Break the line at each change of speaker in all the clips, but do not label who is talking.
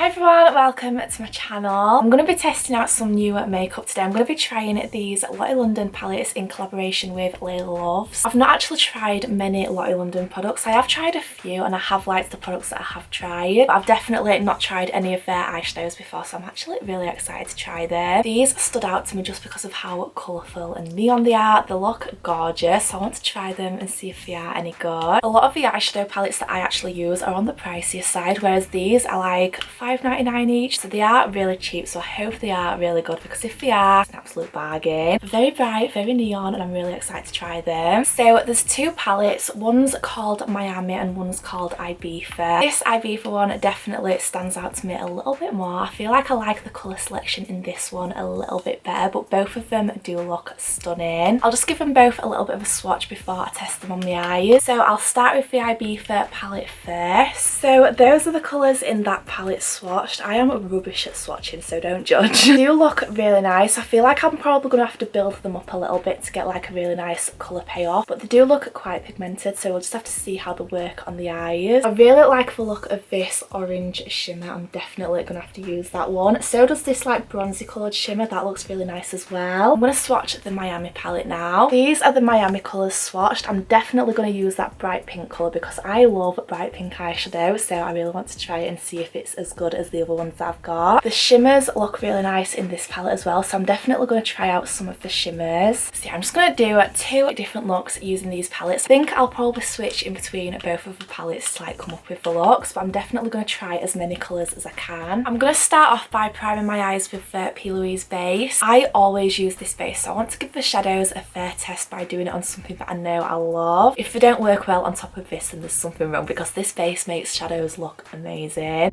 Hi everyone, welcome to my channel. I'm going to be testing out some new makeup today. I'm going to be trying these Lottie London palettes in collaboration with Laila Loves. I've not actually tried many Lottie London products. I have tried a few and I have liked the products that I have tried, but I've definitely not tried any of their eyeshadows before, so I'm actually really excited to try them. These stood out to me just because of how colourful and neon they are. They look gorgeous, so I want to try them and see if they are any good. A lot of the eyeshadow palettes that I actually use are on the pricier side, whereas these are like £5.99 each, so they are really cheap, so I hope they are really good, because if they are, it's an absolute bargain. Very bright, very neon, and I'm really excited to try them. So there's two palettes, one's called Miami and one's called Ibiza. This Ibiza one definitely stands out to me a little bit more. I feel like I like the colour selection in this one a little bit better, but both of them do look stunning. I'll just give them both a little bit of a swatch before I test them on the eyes. So I'll start with the Ibiza palette first. So those are the colours in that palette swatched. I am rubbish at swatching, so don't judge. They do look really nice. I feel like I'm probably going to have to build them up a little bit to get like a really nice colour payoff, but they do look quite pigmented, so we'll just have to see how they work on the eyes. I really like the look of this orange shimmer. I'm definitely going to have to use that one. So does this like bronzy coloured shimmer. That looks really nice as well. I'm going to swatch the Miami palette now. These are the Miami colours swatched. I'm definitely going to use that bright pink colour because I love bright pink eyeshadow, so I really want to try it and see if it's as good as the other ones that I've got. The shimmers look really nice in this palette as well, so I'm definitely going to try out some of the shimmers. So yeah, I'm just going to do two different looks using these palettes. I think I'll probably switch in between both of the palettes to like come up with the looks, but I'm definitely going to try as many colours as I can. I'm going to start off by priming my eyes with the P. Louise base. I always use this base, so I want to give the shadows a fair test by doing it on something that I know I love. If they don't work well on top of this, then there's something wrong, because this base makes shadows look amazing.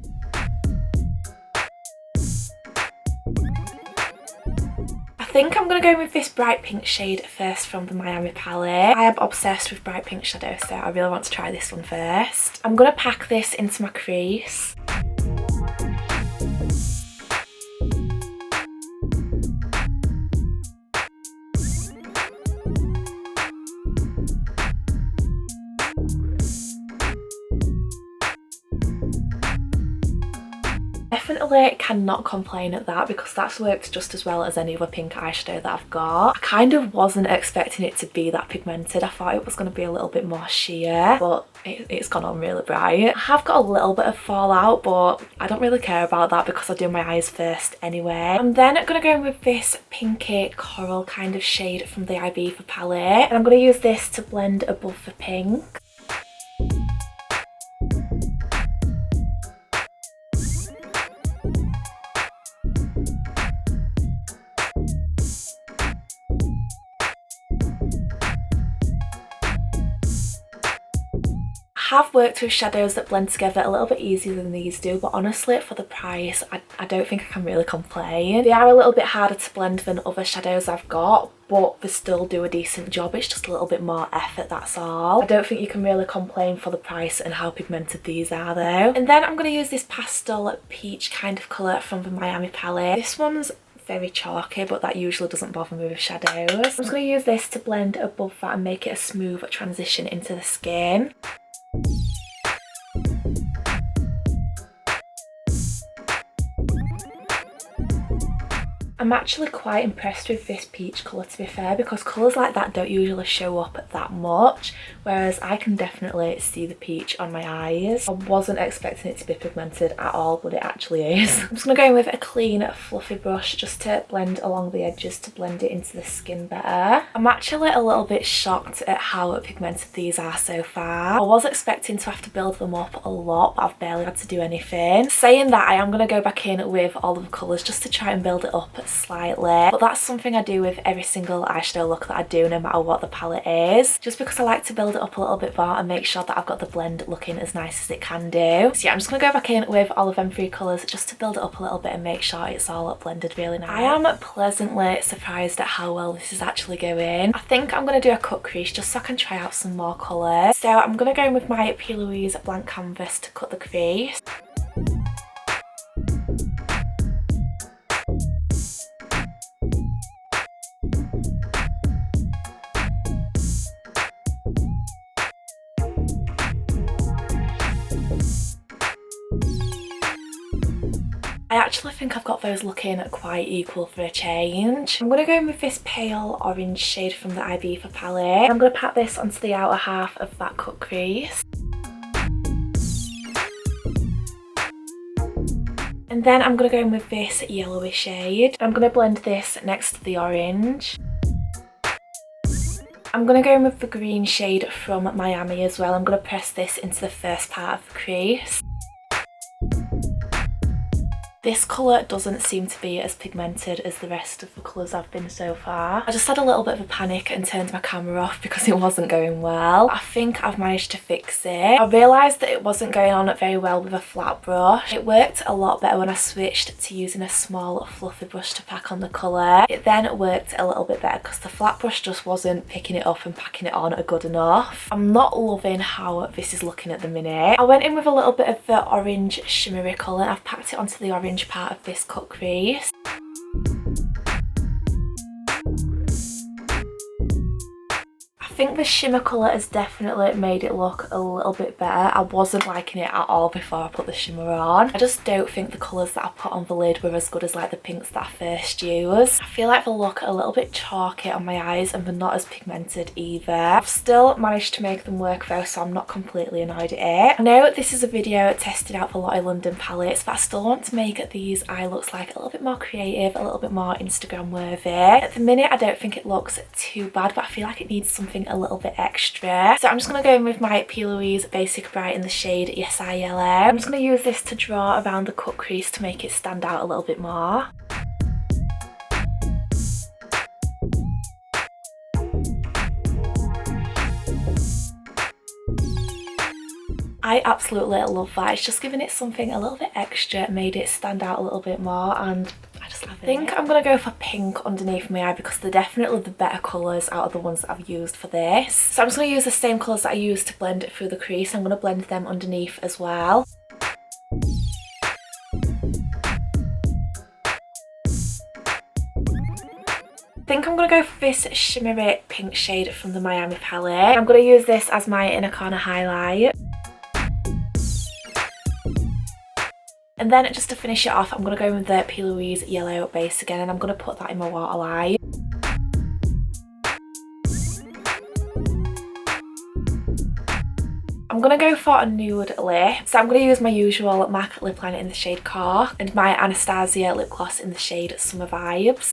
I think I'm going to go with this bright pink shade first from the Miami palette. I am obsessed with bright pink shadow, so I really want to try this one first. I'm going to pack this into my crease. Definitely cannot complain at that, because that's worked just as well as any other pink eyeshadow that I've got. I kind of wasn't expecting it to be that pigmented. I thought it was going to be a little bit more sheer, but it's gone on really bright. I have got a little bit of fallout, but I don't really care about that because I do my eyes first anyway. I'm then going to go in with this pinky coral kind of shade from the Ibiza palette, and I'm going to use this to blend above the pink. Have worked with shadows that blend together a little bit easier than these do, but honestly for the price I don't think I can really complain. They are a little bit harder to blend than other shadows I've got, but they still do a decent job. It's just a little bit more effort, that's all. I don't think you can really complain for the price and how pigmented these are though. And then I'm going to use this pastel peach kind of colour from the Miami palette. This one's very chalky, but that usually doesn't bother me with shadows. I'm just going to use this to blend above that and make it a smooth transition into the skin. I'm actually quite impressed with this peach colour, to be fair, because colours like that don't usually show up that much, whereas I can definitely see the peach on my eyes. I wasn't expecting it to be pigmented at all, but it actually is. I'm just going to go in with a clean fluffy brush just to blend along the edges to blend it into the skin better. I'm actually a little bit shocked at how pigmented these are so far. I was expecting to have to build them up a lot, but I've barely had to do anything. Saying that, I am going to go back in with all of the colours just to try and build it up slightly, but that's something I do with every single eyeshadow look that I do, no matter what the palette is, just because I like to build it up a little bit more and make sure that I've got the blend looking as nice as it can do. So yeah, I'm just going to go back in with all of them three colours just to build it up a little bit and make sure it's all blended really nice. I am pleasantly surprised at how well this is actually going. I think I'm going to do a cut crease just so I can try out some more colours. So I'm going to go in with my P. Louise blank canvas to cut the crease. I actually think I've got those looking quite equal for a change. I'm going to go in with this pale orange shade from the Ibiza palette. I'm going to pat this onto the outer half of that cut crease. And then I'm going to go in with this yellowy shade. I'm going to blend this next to the orange. I'm going to go in with the green shade from Miami as well. I'm going to press this into the first part of the crease. This colour doesn't seem to be as pigmented as the rest of the colours I've been so far. I just had a little bit of a panic and turned my camera off because it wasn't going well. I think I've managed to fix it. I realised that it wasn't going on very well with a flat brush. It worked a lot better when I switched to using a small fluffy brush to pack on the colour. It then worked a little bit better because the flat brush just wasn't picking it up and packing it on good enough. I'm not loving how this is looking at the minute. I went in with a little bit of the orange shimmery colour and I've packed it onto the orange part of this cut crease. I think the shimmer colour has definitely made it look a little bit better. I wasn't liking it at all before I put the shimmer on. I just don't think the colours that I put on the lid were as good as like the pinks that I first used. I feel like they look a little bit chalky on my eyes and they're not as pigmented either. I've still managed to make them work though, so I'm not completely annoyed at it. I know this is a video testing out the Lottie London palettes, but I still want to make these eye looks like a little bit more creative, a little bit more Instagram worthy. At the minute I don't think it looks too bad, but I feel like it needs something a little bit extra. So I'm just going to go in with my P. Louise Basic Bright in the shade Yes I Yellow. I'm just going to use this to draw around the cut crease to make it stand out a little bit more. I absolutely love that. It's just giving it something a little bit extra, made it stand out a little bit more, and I just love it. I think I'm going to go for pink underneath my eye because they're definitely the better colours out of the ones that I've used for this. So I'm just going to use the same colours that I used to blend it through the crease. I'm going to blend them underneath as well. I think I'm going to go for this shimmery pink shade from the Miami palette. I'm going to use this as my inner corner highlight. And then just to finish it off, I'm going to go in with the P. Louise yellow base again, and I'm going to put that in my waterline. I'm going to go for a nude lip. So I'm going to use my usual MAC lip liner in the shade Cork and my Anastasia lip gloss in the shade Summer Vibes.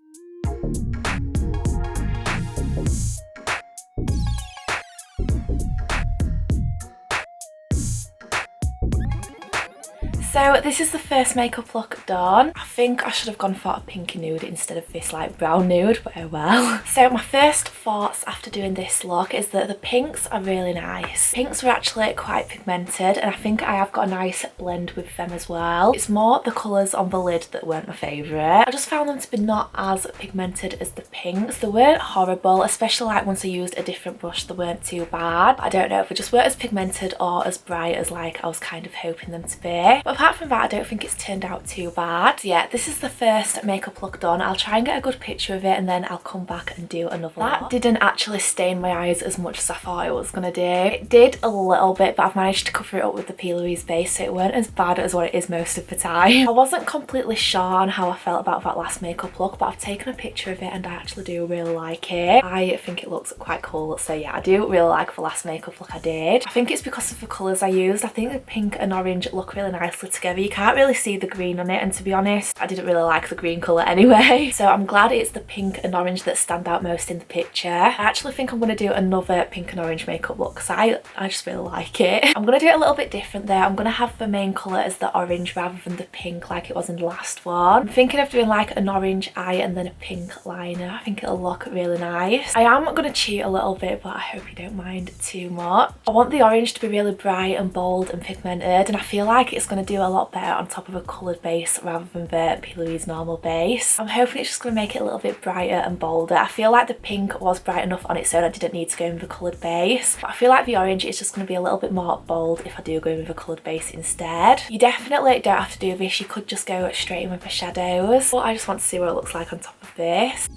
So this is the first makeup look done. I think I should have gone for a pinky nude instead of this like brown nude, but oh well. So my first thoughts after doing this look is that the pinks are really nice. Pinks were actually quite pigmented and I think I have got a nice blend with them as well. It's more the colours on the lid that weren't my favourite. I just found them to be not as pigmented as the pinks. They weren't horrible, especially like once I used a different brush, they weren't too bad. I don't know if they just weren't as pigmented or as bright as like I was kind of hoping them to be. But apart from that, I don't think it's turned out too bad. So yeah, this is the first makeup look done. I'll try and get a good picture of it and then I'll come back and do another look. That didn't actually stain my eyes as much as I thought it was gonna do. It did a little bit, but I've managed to cover it up with the P. Louise base, so it weren't as bad as what it is most of the time. I wasn't completely sure on how I felt about that last makeup look, but I've taken a picture of it and I actually do really like it. I think it looks quite cool, so yeah, I do really like the last makeup look I did. I think it's because of the colours I used. I think the pink and orange look really nicely together. You can't really see the green on it, and to be honest, I didn't really like the green colour anyway. So I'm glad it's the pink and orange that stand out most in the picture. I actually think I'm going to do another pink and orange makeup look because I just really like it. I'm going to do it a little bit different there. I'm going to have the main colour as the orange rather than the pink like it was in the last one. I'm thinking of doing like an orange eye and then a pink liner. I think it'll look really nice. I am going to cheat a little bit, but I hope you don't mind too much. I want the orange to be really bright and bold and pigmented, and I feel like it's going to do a lot better on top of a coloured base rather than the P. Louise normal base. I'm hoping it's just going to make it a little bit brighter and bolder. I feel like the pink was bright enough on its own. I didn't need to go in with a coloured base, but I feel like the orange is just going to be a little bit more bold if I do go in with a coloured base instead. You definitely don't have to do this. You could just go straight in with the shadows, but I just want to see what it looks like on top of this.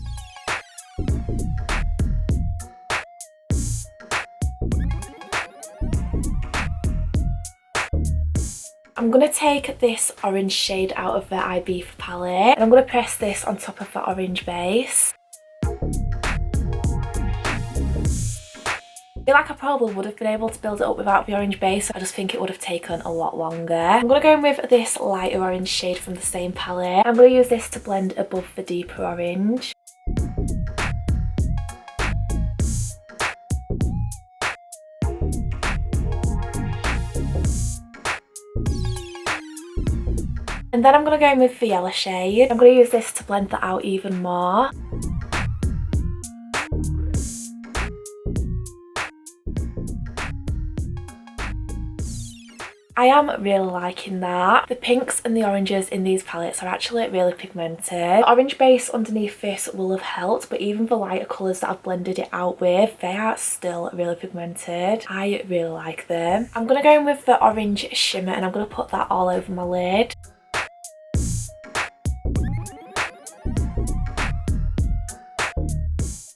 I'm going to take this orange shade out of the IB palette and I'm going to press this on top of the orange base. I feel like I probably would have been able to build it up without the orange base. I just think it would have taken a lot longer. I'm going to go in with this lighter orange shade from the same palette. I'm going to use this to blend above the deeper orange. And then I'm going to go in with the yellow shade. I'm going to use this to blend that out even more. I am really liking that. The pinks and the oranges in these palettes are actually really pigmented. The orange base underneath this will have helped, but even the lighter colours that I've blended it out with, they are still really pigmented. I really like them. I'm going to go in with the orange shimmer and I'm going to put that all over my lid.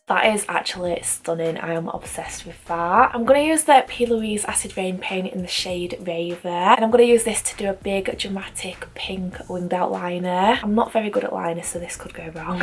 That is actually stunning. I am obsessed with that. I'm going to use the P. Louise Acid Rain paint in the shade Raver. And I'm going to use this to do a big dramatic pink winged out liner. I'm not very good at liners, so this could go wrong.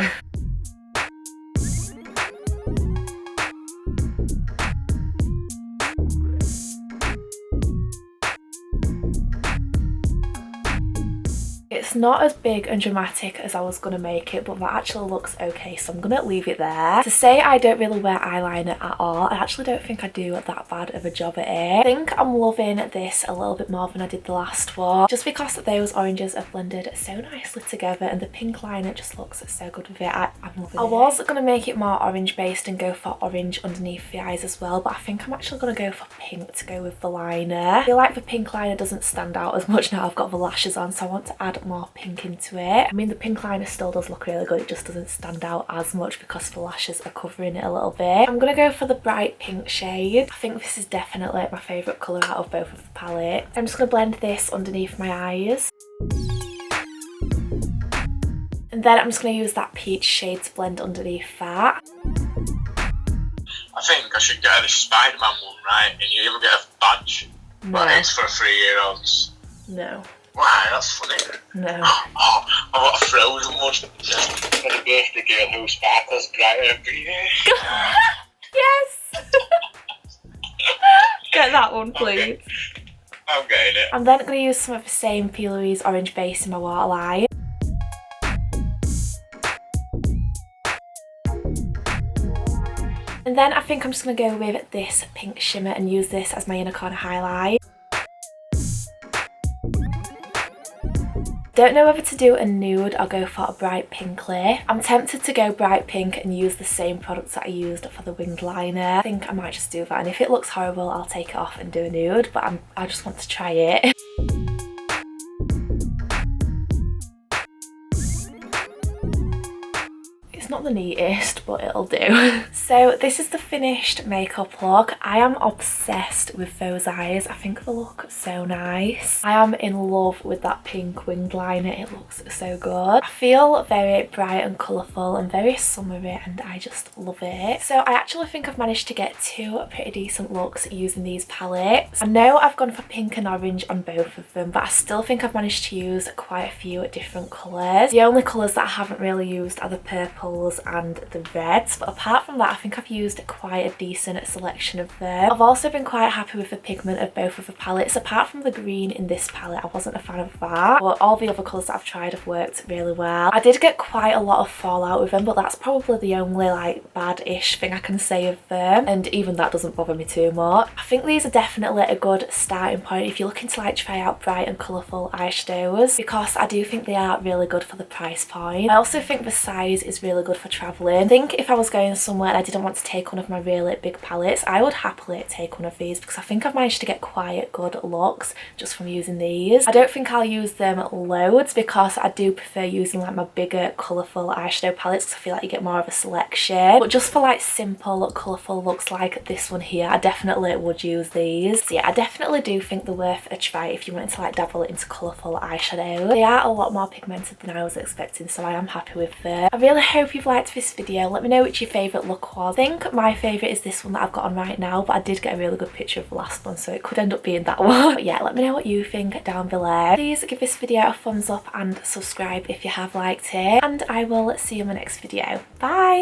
It's not as big and dramatic as I was going to make it, but that actually looks okay, so I'm going to leave it there. To say I don't really wear eyeliner at all, I actually don't think I do that bad of a job at it. I think I'm loving this a little bit more than I did the last one, just because those oranges are blended so nicely together and the pink liner just looks so good with it. I'm loving it. I was going to make it more orange based and go for orange underneath the eyes as well, but I think I'm actually going to go for pink to go with the liner. I feel like the pink liner doesn't stand out as much now I've got the lashes on, so I want to add more pink into it. I mean, the pink liner still does look really good, it just doesn't stand out as much because the lashes are covering it a little bit. I'm gonna go for the bright pink shade. I think this is definitely my favourite colour out of both of the palettes. I'm just gonna blend this underneath my eyes. And then I'm just gonna use that peach shade to blend underneath that.
I think I should get this Spider-Man one, right? And you even get a badge.
No.
But it's for 3-year-olds.
No.
Why? That's funny.
No.
Oh, I got a Frozen one for the birthday girl who sparkles brighter every year.
Yes! Get that one, please.
Okay. I'm getting it.
I'm then going to use some of the same P. Louise orange base in my waterline. And then I think I'm just going to go with this pink shimmer and use this as my inner corner highlight. Don't know whether to do a nude or go for a bright pink lip. I'm tempted to go bright pink and use the same products that I used for the winged liner. I think I might just do that, and if it looks horrible I'll take it off and do a nude, but I just want to try it. It's not the neatest, but it'll do. So this is the finished makeup look. I am obsessed with those eyes. I think they look so nice. I am in love with that pink winged liner. It looks so good. I feel very bright and colourful and very summery, and I just love it. So I actually think I've managed to get two pretty decent looks using these palettes. I know I've gone for pink and orange on both of them, but I still think I've managed to use quite a few different colours. The only colours that I haven't really used are the purples and the reds, but apart from that I think I've used quite a decent selection of them. I've also been quite happy with the pigment of both of the palettes. Apart from the green in this palette, I wasn't a fan of that, but all the other colours that I've tried have worked really well. I did get quite a lot of fallout with them, but that's probably the only like bad-ish thing I can say of them, and even that doesn't bother me too much. I think these are definitely a good starting point if you're looking to like try out bright and colourful eyeshadows, because I do think they are really good for the price point. I also think the size is really good for travelling. I think if I was going somewhere and I didn't want to take one of my really big palettes, I would happily take one of these, because I think I've managed to get quite good looks just from using these. I don't think I'll use them loads because I do prefer using like my bigger colourful eyeshadow palettes because I feel like you get more of a selection, but just for like simple colourful looks like this one here, I definitely would use these. So yeah, I definitely do think they're worth a try if you wanted to like dabble into colourful eyeshadow. They are a lot more pigmented than I was expecting, so I am happy with them. I really hope you've liked this video. Let me know which your favourite look was. I think my favourite is this one that I've got on right now, but I did get a really good picture of the last one, so it could end up being that one. But yeah, let me know what you think down below. Please give this video a thumbs up and subscribe if you have liked it, and I will see you in my next video. Bye!